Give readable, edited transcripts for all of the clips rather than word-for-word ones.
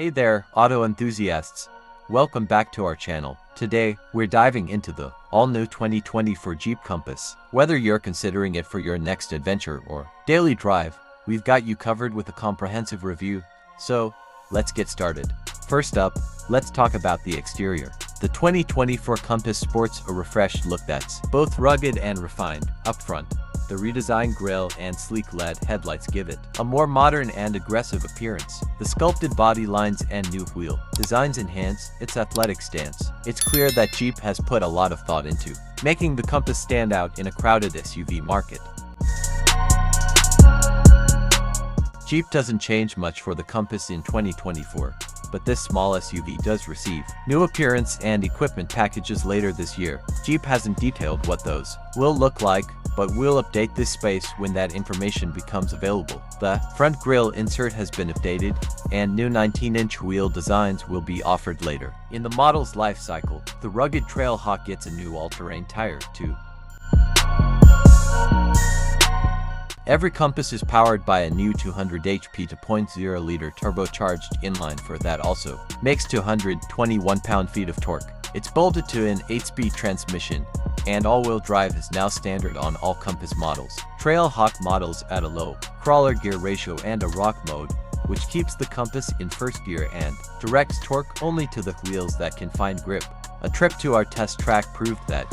Hey there, auto enthusiasts. Welcome back to our channel. Today, we're diving into the all-new 2024 Jeep Compass. Whether you're considering it for your next adventure or daily drive, we've got you covered with a comprehensive review. So, let's get started. First up, let's talk about the exterior. The 2024 Compass sports a refreshed look that's both rugged and refined. Up front, the redesigned grille and sleek LED headlights give it a more modern and aggressive appearance. The sculpted body lines and new wheel designs enhance its athletic stance. It's clear that Jeep has put a lot of thought into making the Compass stand out in a crowded SUV market. Jeep doesn't change much for the Compass in 2024, but this small SUV does receive new appearance and equipment packages later this year. Jeep hasn't detailed what those will look like, but we'll update this space when that information becomes available. The front grille insert has been updated, and new 19-inch wheel designs will be offered later. In the model's life cycle, the rugged Trailhawk gets a new all-terrain tire, too. Every Compass is powered by a new 200 HP 2.0-liter turbocharged inline four that also makes 221 pound-feet of torque. It's bolted to an 8-speed transmission, and all-wheel drive is now standard on all Compass models. Trailhawk models add a low crawler gear ratio and a rock mode, which keeps the Compass in first gear and directs torque only to the wheels that can find grip. A trip to our test track proved that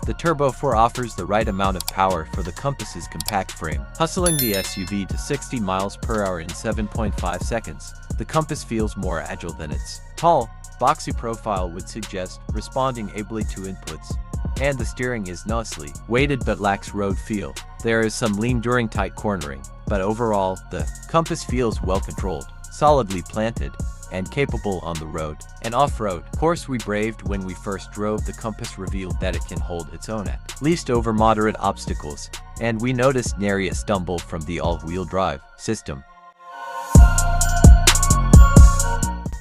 the Turbo 4 offers the right amount of power for the Compass's compact frame, hustling the SUV to 60 miles per hour in 7.5 seconds. The Compass feels more agile than its tall, boxy profile would suggest, responding ably to inputs, and the steering is nicely weighted but lacks road feel. There is some lean during tight cornering, but overall, the Compass feels well controlled, solidly planted, and capable on the road and off-road. Course we braved when we first drove the Compass revealed that it can hold its own at least over moderate obstacles, and we noticed nary a stumble from the all-wheel drive system.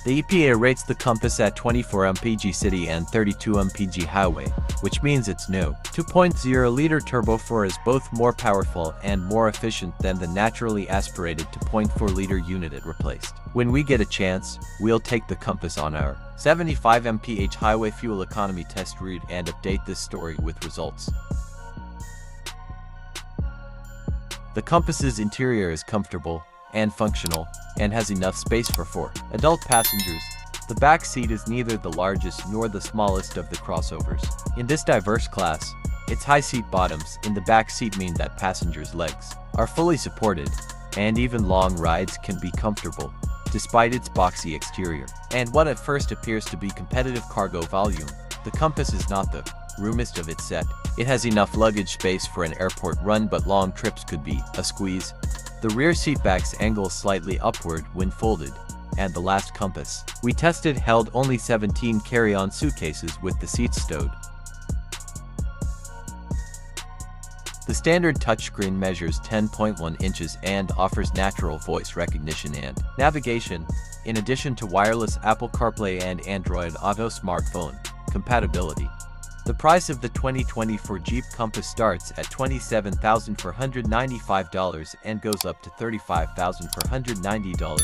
The EPA rates the Compass at 24 mpg city and 32 mpg highway, which means its new 2.0-liter Turbo 4 is both more powerful and more efficient than the naturally aspirated 2.4-liter unit it replaced. When we get a chance, we'll take the Compass on our 75 mph highway fuel economy test route and update this story with results. The Compass's interior is comfortable and functional, and has enough space for 4 adult passengers. The back seat is neither the largest nor the smallest of the crossovers. In this diverse class, its high seat bottoms in the back seat mean that passengers' legs are fully supported, and even long rides can be comfortable, despite its boxy exterior. And what at first appears to be competitive cargo volume, the Compass is not the roomiest of its set. It has enough luggage space for an airport run, but long trips could be a squeeze. The rear seatbacks angle slightly upward when folded, and the last Compass we tested held only 17 carry-on suitcases with the seats stowed. The standard touchscreen measures 10.1 inches and offers natural voice recognition and navigation, in addition to wireless Apple CarPlay and Android Auto smartphone compatibility. The price of the 2024 Jeep Compass starts at $27,495 and goes up to $35,490,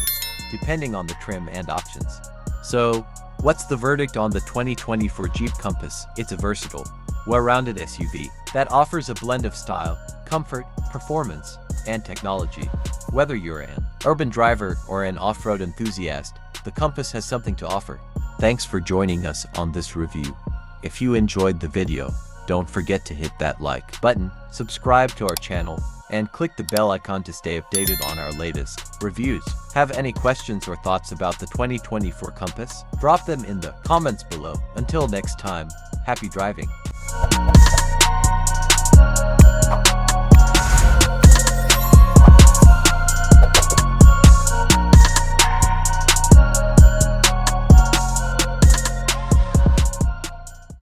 depending on the trim and options. So, what's the verdict on the 2024 Jeep Compass? It's a versatile, well-rounded SUV that offers a blend of style, comfort, performance, and technology. Whether you're an urban driver or an off-road enthusiast, the Compass has something to offer. Thanks for joining us on this review. If you enjoyed the video, don't forget to hit that like button, subscribe to our channel, and click the bell icon to stay updated on our latest reviews. Have any questions or thoughts about the 2024 Compass? Drop them in the comments below. Until next time, happy driving.